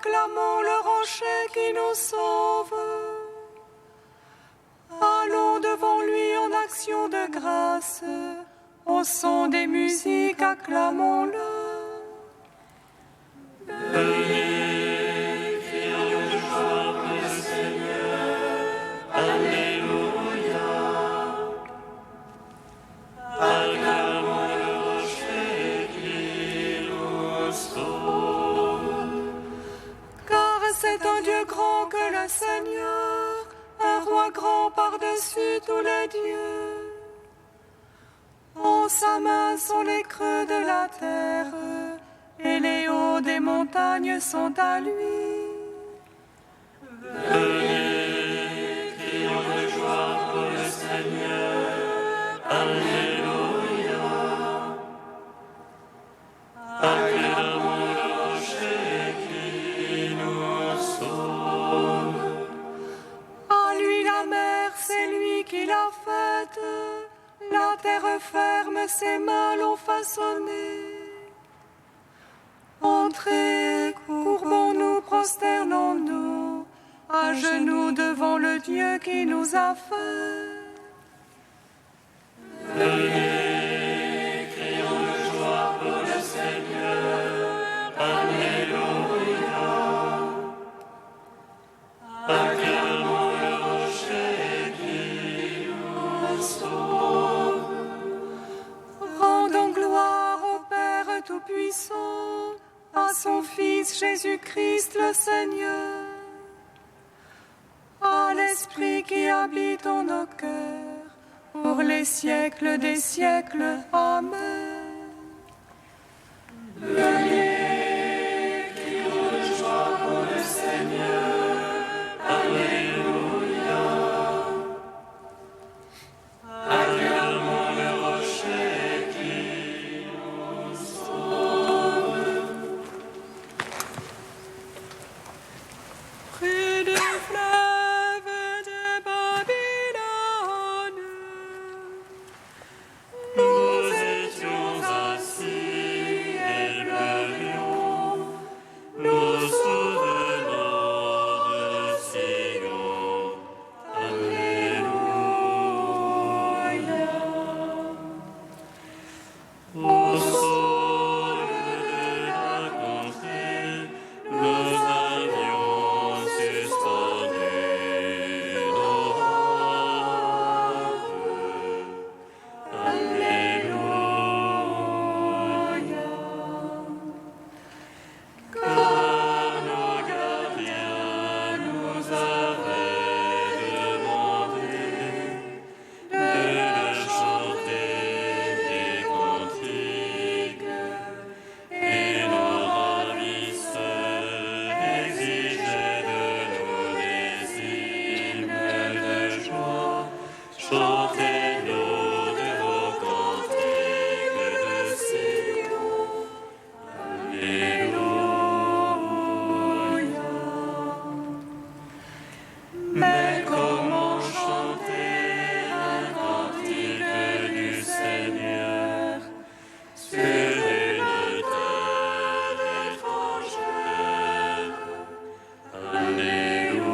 acclamons le rocher qui nous sauve. Allons devant lui en action de grâce, au son des musiques, acclamons-le. Veuillez, crions de joie pour le Seigneur. Alléluia. Acclamons le rocher qui nous sauve. Car c'est un Dieu grand que le Seigneur, un roi grand par-dessus tous les dieux. En sa main sont les creux de la terre, et les hauts des montagnes sont à lui. Veuillez, crions de joie pour le Seigneur. Alléluia. Acclamons le rocher qui nous sauve. À lui la mer, c'est lui qui l'a faite, la terre ferme, ses mains l'ont façonnée. Entrez, courbons-nous, prosternons-nous, à genoux devant le Dieu qui nous a fait. Veuillez, crions de joie pour le Seigneur. Alléluia. Acclamons le rocher qui nous sauve. Rendons gloire au Père Tout-Puissant, à son Fils Jésus-Christ le Seigneur, à l'Esprit qui habite en nos cœurs, pour les siècles des siècles. Amen. Veuillez, crions de joie pour le Seigneur. Alléluia. Acclamons le rocher qui nous sauve. Près du fleuve de Babylone, Nous étions assis et pleurions, nous souvenons de Sion. Alléluia. Au sol de la contrée, nous avions suspendu nos robes. Alléluia. Car nos gardiens nous avaient demandé de chanter des cantiques, et nos ravisseurs exigeaient de nous des hymnes de joie. Chantez-nous de vos cantiques de Sion. Alléluia. Mais comment chanter un cantique du Seigneur sur une terre étrangère? Alléluia.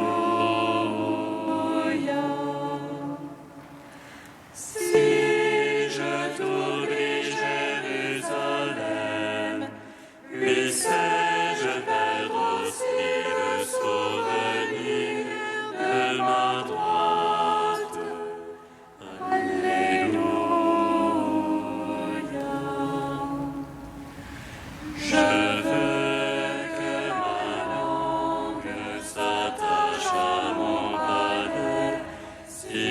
Si je t'oublie, Jérusalem, puissais-je perdre aussi le souvenir de ma droite? Alléluia. Je veux que ma langue s'attache à mon palais, si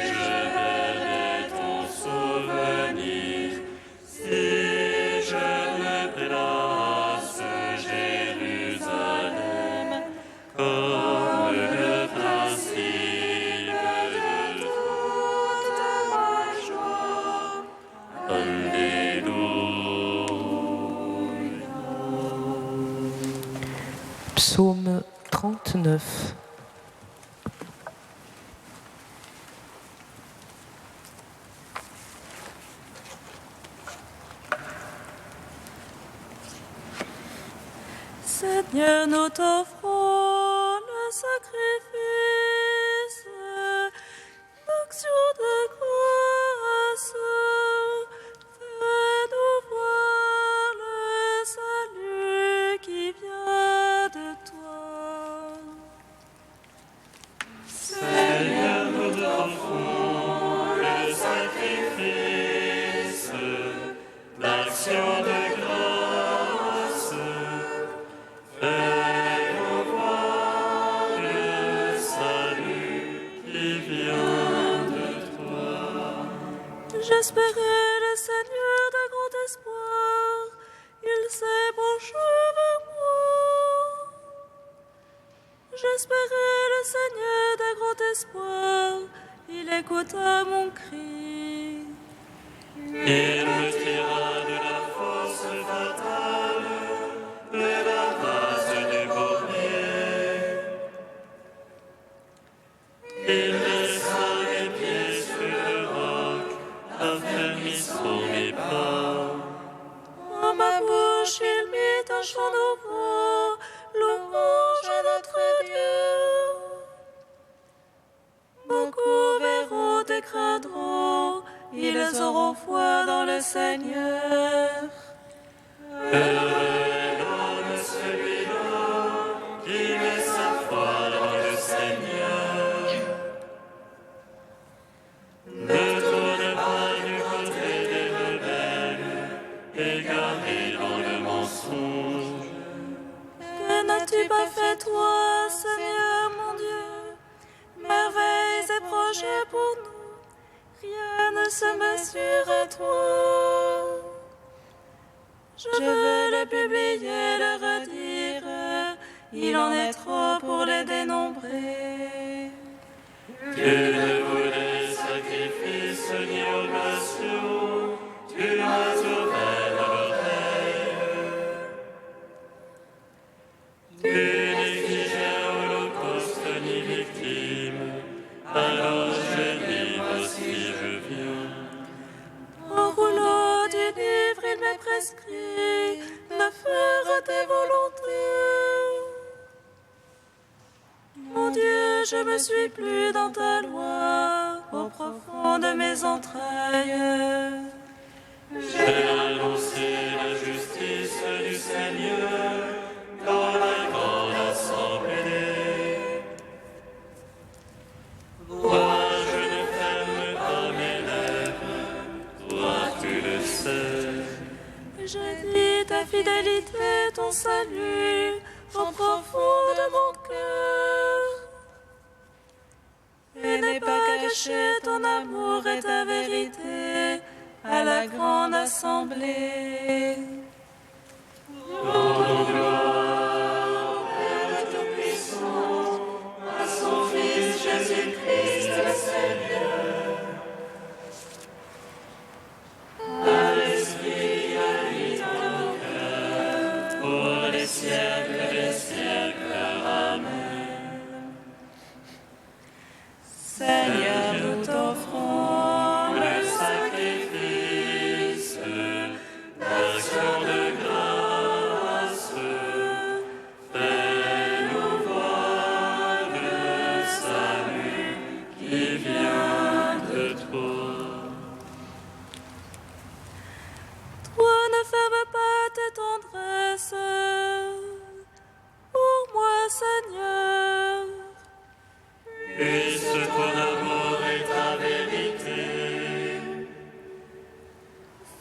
je verrai ton souvenir, si je me place Jérusalem comme le principe de toute ma joie. Alléluia. Psaume 39. Seigneur, nous t'offrons le sacrifice d'action de grâce. Fais-nous voir le salut qui vient de toi. Seigneur, nous t'offrons le sacrifice d'action de grâce. Fais-nous voir le salut qui vient de toi. J'espérais le Seigneur de grand espoir, il s'est penché vers moi. J'espérais le Seigneur de grand espoir, il écouta mon cri. Il me tira de la fosse fatale, de la base du bourbier. Il laissa mes pieds sur le roc, affermissant mes pas. En ma bouche, il mit un chant nouveau, louange à notre Dieu. Beaucoup verront et craindront, ils auront foi dans le Seigneur. Heureux l'homme celui-là qui met sa foi dans le Seigneur. Ne tourne pas du côté des rebelles, égaré dans le mensonge. Que n'as-tu pas fait toi, Seigneur mon Dieu? Merveilles et projets pour nous, rien ne se mesure à toi. Je veux le publier, le redire, il en est trop pour les dénombrer. Tu ne voulais sacrifice ni oblation, tu m'as ouvert l'oreille. Tu n'exigeais holocauste ni victime, alors je dis voici je viens. Au rouleau du livre, il m'est prescrit de faire tes volontés. Mon Dieu, je me suis plu dans ta loi, au profond de mes entrailles. J'ai annoncé la justice du Seigneur dans la grande assemblée. Toi, je ne ferme pas mes lèvres, toi tu le sais. Je dis ta fidélité, ton salut, au profond de mon cœur. Et n'aie pas caché ton amour et ta vérité à la grande assemblée. Rendons gloire au Père Tout-Puissant, à son Fils Jésus-Christ le Seigneur. À l'Esprit, à lui dans nos cœurs, pour les siècles des siècles. Amen. Seigneur, nous t'offrons Le sacrifice d'action de grâce, fais-nous voir le salut qui vient de toi. Toi, ne ferme pas tes tendresses pour moi, Seigneur. Puisse ton amour et ta vérité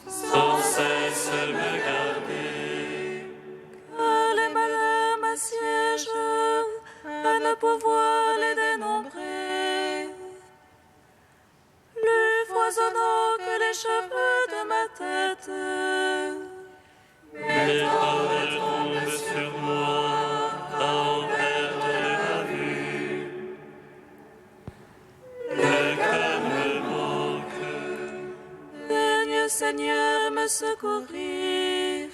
sans cesse me garder. Que les malheurs m'assiègent à ne pouvoir les dénombrer. Plus foisonnant que les cheveux de ma tête. Mes paroles tombent sur moi à en perdre la vue. Le cœur me manque. Daigne, Seigneur, me secourir.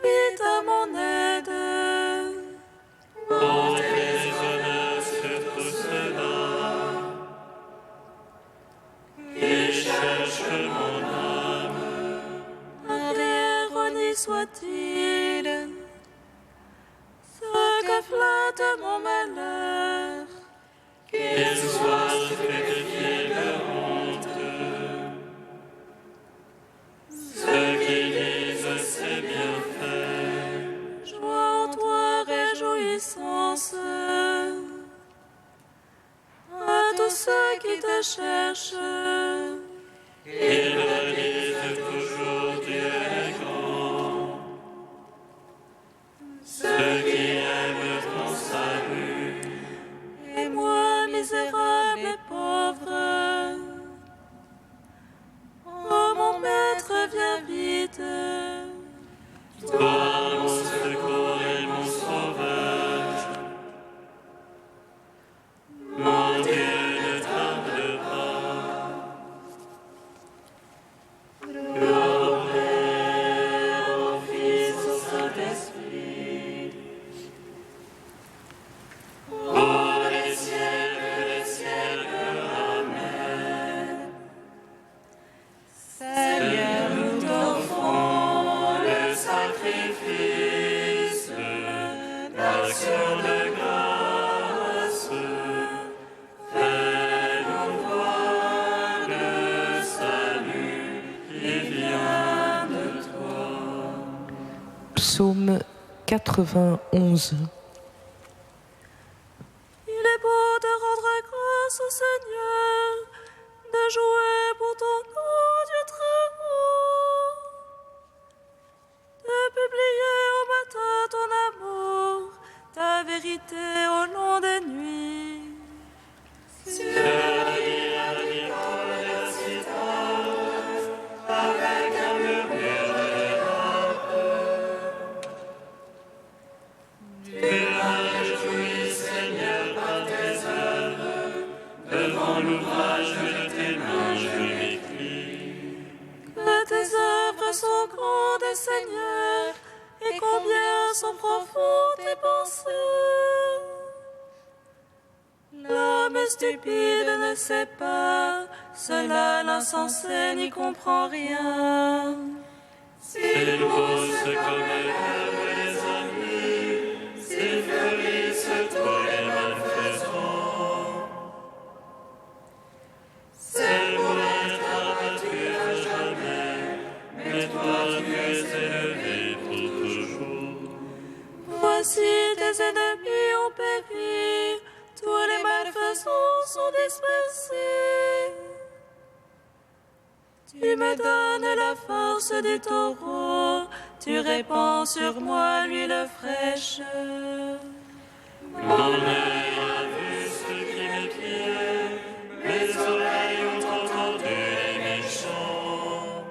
Vite à mon aide. Compte les honneurs sur tout cela qui cherche mon âme. Ironie soit-il, de mon malheur. Qu'ils soient purifiés de honte. Ceux qui disent c'est bien fait. Joie en toi, réjouissance. À tous ceux qui te cherchent. Ils le disent toujours, Dieu est grand. Ceux qui aiment ton salut. Et moi, misérable et pauvre. Oh mon maître, viens vite. Toi, mon secours et mon sauveur. Mon Dieu, ne tarde pas. Gloire au Père, au Fils, au Saint-Esprit. Pour les siècles, Amen. Seigneur, nous t'offrons le sacrifice, l'action de grâce. Fais-nous voir le salut qui vient de toi. Psaume 91. Il est beau de rendre grâce au Seigneur, de jouer pour ton nom, Dieu très haut, de publier au matin ton amour, ta vérité au long des nuits. Sur la la cithare, avec un murmure de harpe. Tu as réjoui, Seigneur, par tes œuvres, devant l'ouvrage de tes mains, je m'écris. Que tes œuvres sont grandes, Seigneur, et combien sont profondes tes pensées. L'homme stupide ne sait pas, cela l'insensé n'y comprend rien. S'ils poussent comme l'herbe les amis, s'ils fleurissent tous les malfaisants. C'est pour être abattu à jamais, mais toi tu es élevé pour toujours. Voici tes ennemis ont péri, tous les malfaisants sont dispersés. Tu me donnes la force du taureau, tu répands sur moi l'huile fraîche. Mon œil a vu ce qui m'épiait, mes oreilles ont entendu les méchants.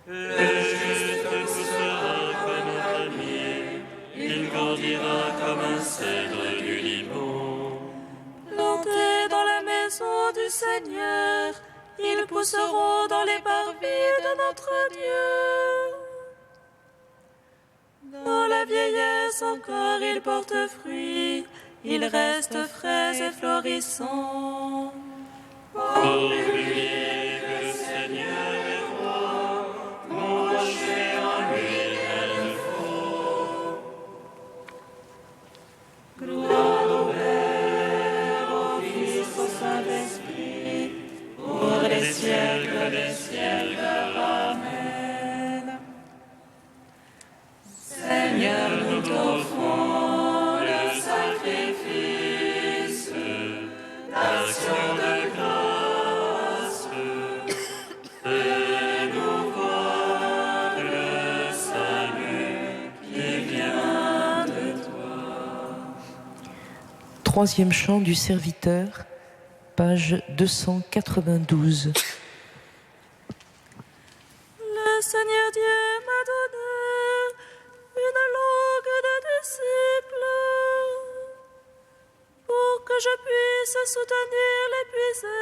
Le juste poussera comme un palmier, il grandira comme un cèdre du Liban. Plantés dans la maison du Seigneur, ils pousseront dans les parvis de notre Dieu. Dans la vieillesse encore, ils portent fruit, ils restent frais et florissants. Pour lui, le Seigneur est roi, mon rocher en lui il me faut. Gloire au Père, au Fils, au Saint-Esprit, pour les siècles des siècles. Amen. Seigneur, nous t'offrons le sacrifice, L'action de grâce, fais-nous voir le salut qui vient de toi. Troisième chant du serviteur, page 292. Le Seigneur Dieu m'a donné une langue de disciple pour que je puisse soutenir l'épuisé.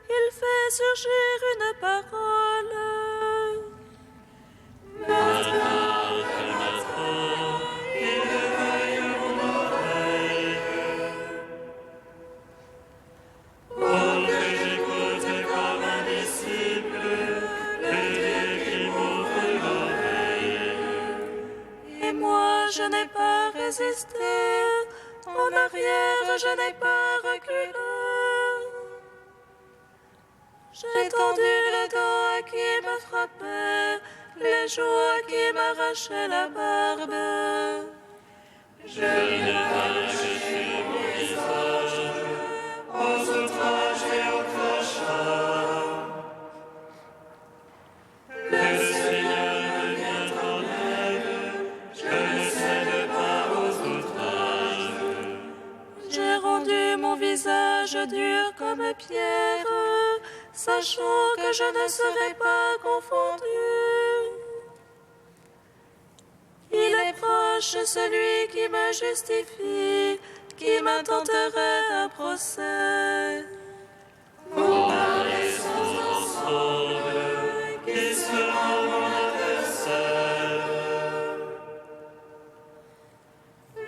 Il fait surgir une parole. Maintenant, il éveille mon oreille, pour que j'écoute comme un disciple, le Dieu qui m'ouvre l'oreille. Et moi je n'ai pas résisté. En arrière, je n'ai pas reculé. J'ai tendu le dos à qui me frappait, les joues à qui m'arrachaient la barbe. Je n'ai pas jeté mon visage aux outrages et aux crachats. Le Seigneur me vient en aide, je ne cède pas aux outrages. J'ai rendu mon visage dur comme pierre, sachant que je ne serai pas confondu. Il est proche celui qui me justifie, qui m'intenterait un procès. Comparaissons ensemble, qui sera mon adversaire?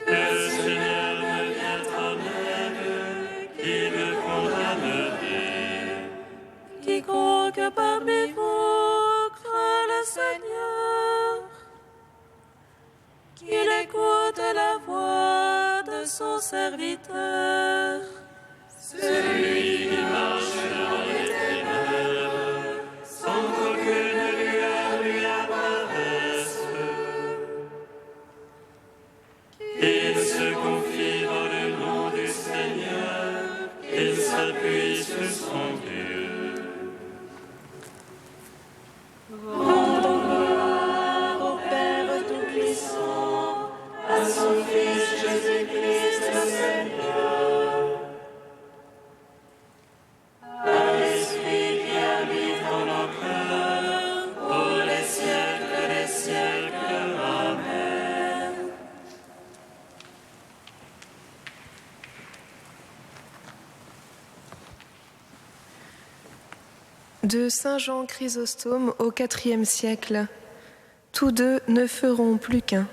Le Seigneur me vient en aide, qui me condamnerait? Quiconque parmi vous craint le Seigneur, qu'il écoute la voix de son serviteur. Celui qui marche dans les ténèbres, sans qu'aucune lueur lui apparaisse. Il se confie dans le nom du Seigneur, il s'appuie sur son Dieu. Rendons gloire au Père Tout-Puissant, à son Fils Jésus-Christ le Seigneur, À l'Esprit qui habite en nos cœurs, pour les siècles des siècles. Amen. De Saint Jean Chrysostome au IVe siècle. Tous deux ne feront plus qu'un.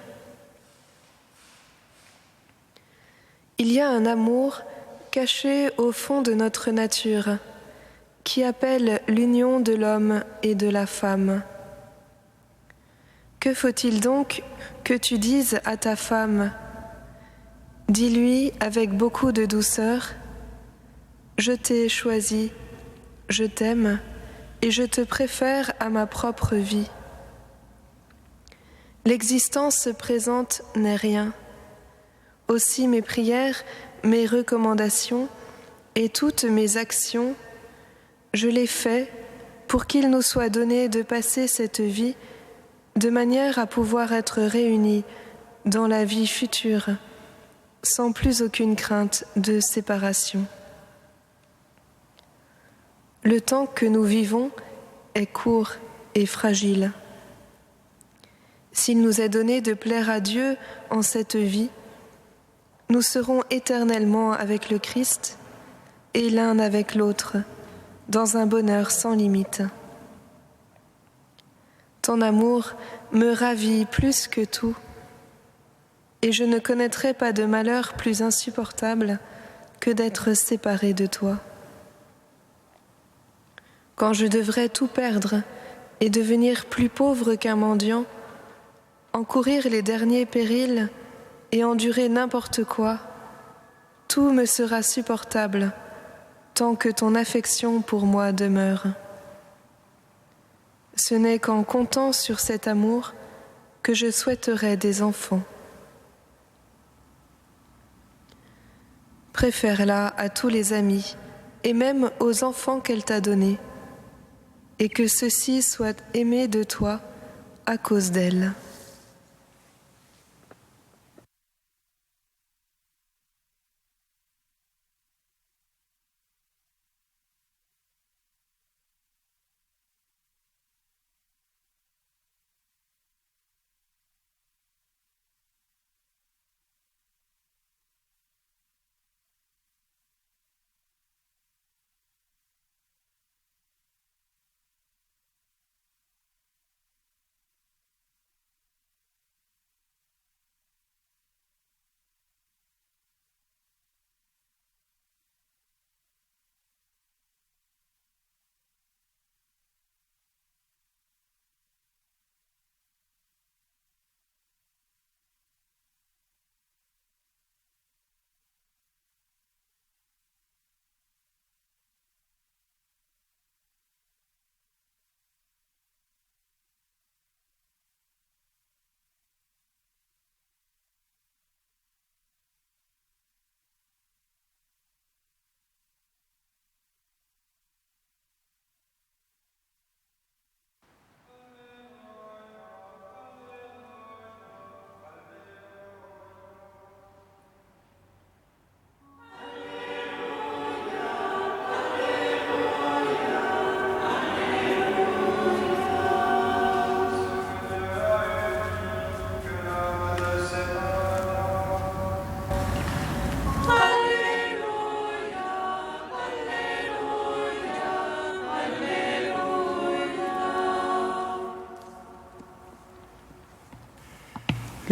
Il y a un amour caché au fond de notre nature, qui appelle l'union de l'homme et de la femme. Que faut-il donc que tu dises à ta femme? Dis-lui avec beaucoup de douceur: je t'ai choisi, je t'aime, et je te préfère à ma propre vie. L'existence présente n'est rien. Aussi mes prières, mes recommandations et toutes mes actions, je les fais pour qu'il nous soit donné de passer cette vie de manière à pouvoir être réunis dans la vie future, sans plus aucune crainte de séparation. Le temps que nous vivons est court et fragile. S'il nous est donné de plaire à Dieu en cette vie, nous serons éternellement avec le Christ et l'un avec l'autre, dans un bonheur sans limite. Ton amour me ravit plus que tout, et je ne connaîtrai pas de malheur plus insupportable que d'être séparé de toi. Quand je devrais tout perdre et devenir plus pauvre qu'un mendiant, encourir les derniers périls et endurer n'importe quoi, tout me sera supportable tant que ton affection pour moi demeure. Ce n'est qu'en comptant sur cet amour que je souhaiterais des enfants. Préfère-la à tous les amis et même aux enfants qu'elle t'a donnés, et que ceux-ci soient aimés de toi à cause d'elle.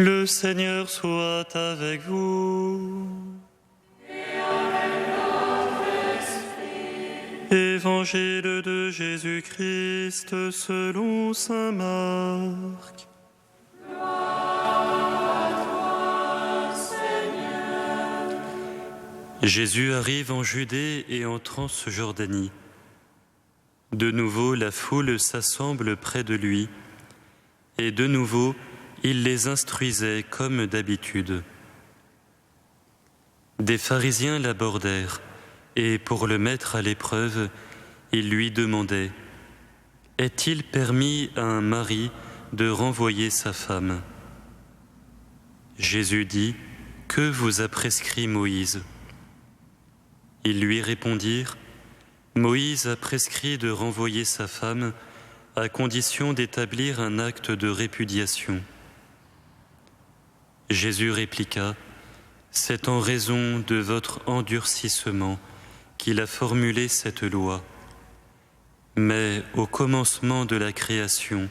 Le Seigneur soit avec vous. Et avec votre esprit. Évangile de Jésus-Christ selon saint Marc. Gloire à toi, Seigneur. Jésus arrive en Judée et en Transjordanie. De nouveau, la foule s'assemble près de lui, et de nouveau, il les instruisait comme d'habitude. Des pharisiens l'abordèrent, et pour le mettre à l'épreuve, ils lui demandaient : « Est-il permis à un mari de renvoyer sa femme ?» Jésus dit : « Que vous a prescrit Moïse ?» Ils lui répondirent : « Moïse a prescrit de renvoyer sa femme à condition d'établir un acte de répudiation. » Jésus répliqua : « C'est en raison de votre endurcissement qu'il a formulé cette loi. Mais au commencement de la création,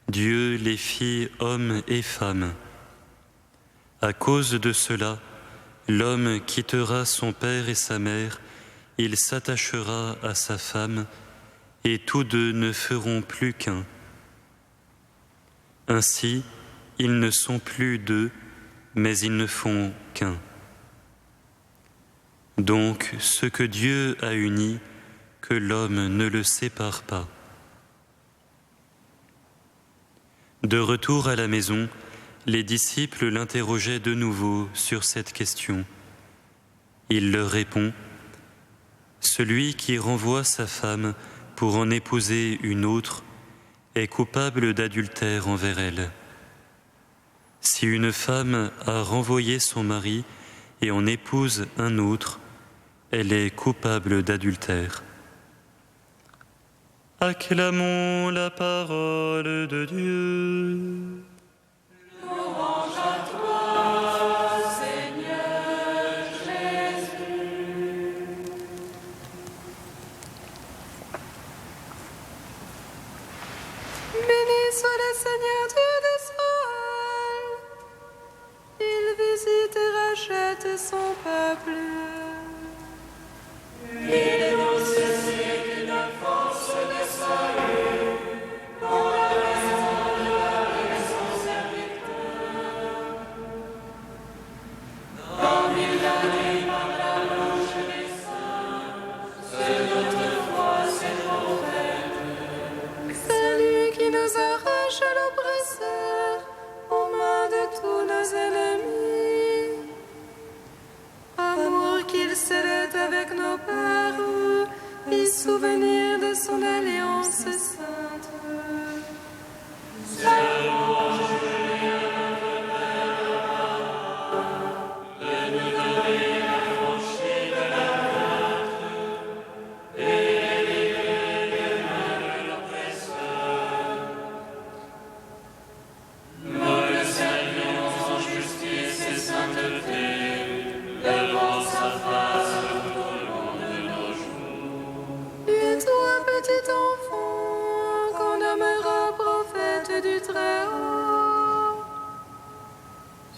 Dieu les fit hommes et femmes. À cause de cela, l'homme quittera son père et sa mère, il s'attachera à sa femme, et tous deux ne feront plus qu'un. Ainsi, ils ne sont plus deux, mais ils ne font qu'un. Donc, ce que Dieu a uni, que l'homme ne le sépare pas. » De retour à la maison, les disciples l'interrogeaient de nouveau sur cette question. Il leur répond : « Celui qui renvoie sa femme pour en épouser une autre est coupable d'adultère envers elle. Si une femme a renvoyé son mari et en épouse un autre, elle est coupable d'adultère. » Acclamons la parole de Dieu. Louange à toi, Seigneur Jésus. Béni soit le Seigneur Dieu des cieux. Il visite et rachète son peuple. Il énonce une force de salut pour la raison de son serviteur. Comme il l'a dit par la bouche des saints, c'est notre foi, c'est prophète. C'est lui qui nous arrache à l'oppresseur, aux mains de tous nos ennemis. Amour qu'il scellait avec nos pères, et souvenir de son alliance sainte. Et toi, petit enfant, qu'on nommera prophète du Très-Haut,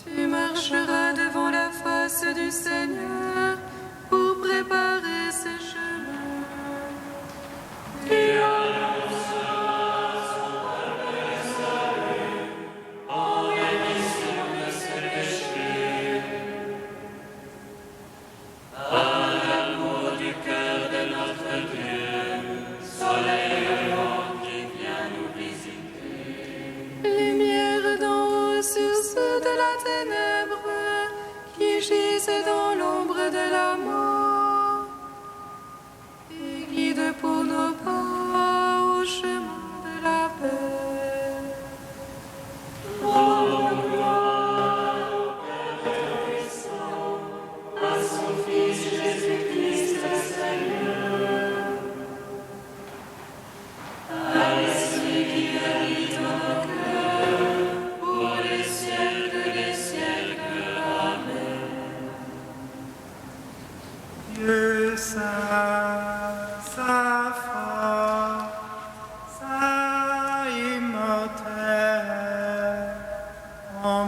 tu marcheras devant la face du Seigneur pour préparer ses chemins. Lumière d'en haut sur ceux de la ténèbre qui gisent dans l'ombre de la mort, et guide pour nos pas au chemin de la paix.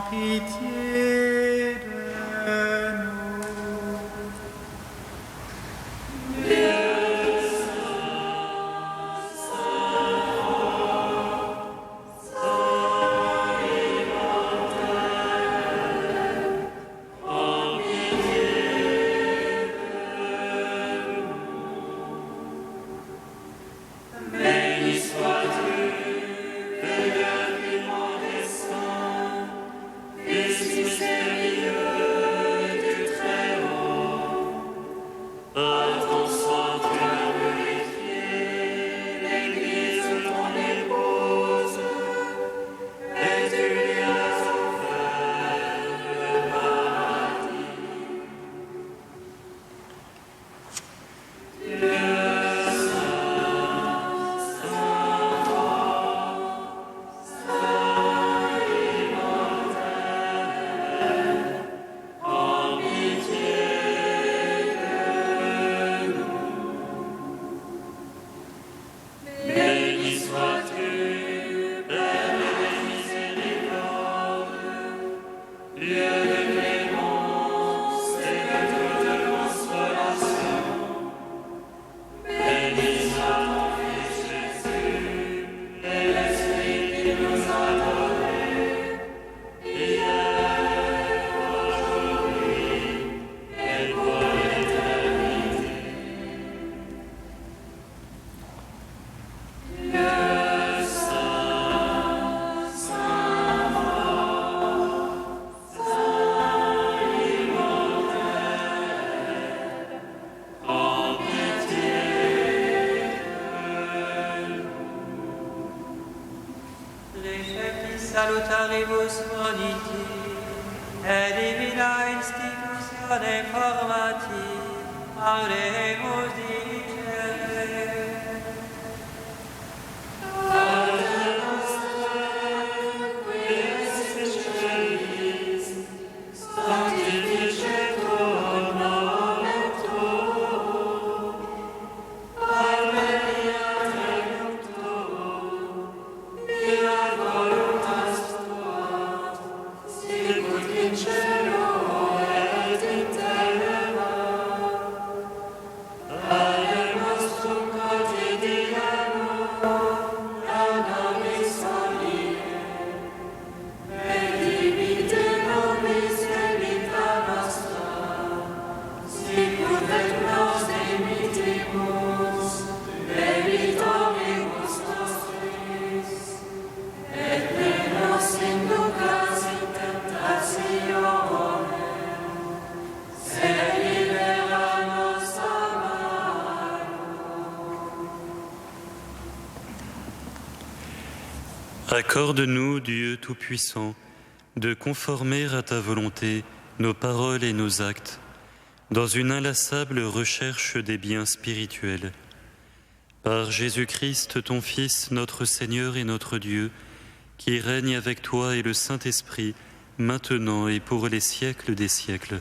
pitié de nous. Salutaribus boniti, et divina institutione formati, auremus dicere. Pater noster, qui es in celis, sanctificetur nomen tuum, adveniat regnum tuum, fiat voluntas tua, sicut in cielo et in terra. Panem nostrum quotidianum da nobis hodie, et dimitte nobis debita nostra, sicut et nos dimittimus debitoribus nostris, et ne nos inducas in tentationem, sed libera nos a malo. Accorde-nous, Dieu Tout-Puissant, de conformer à ta volonté nos paroles et nos actes, dans une inlassable recherche des biens spirituels. Par Jésus-Christ, ton Fils, notre Seigneur et notre Dieu, qui règne avec toi et le Saint-Esprit, maintenant et pour les siècles des siècles.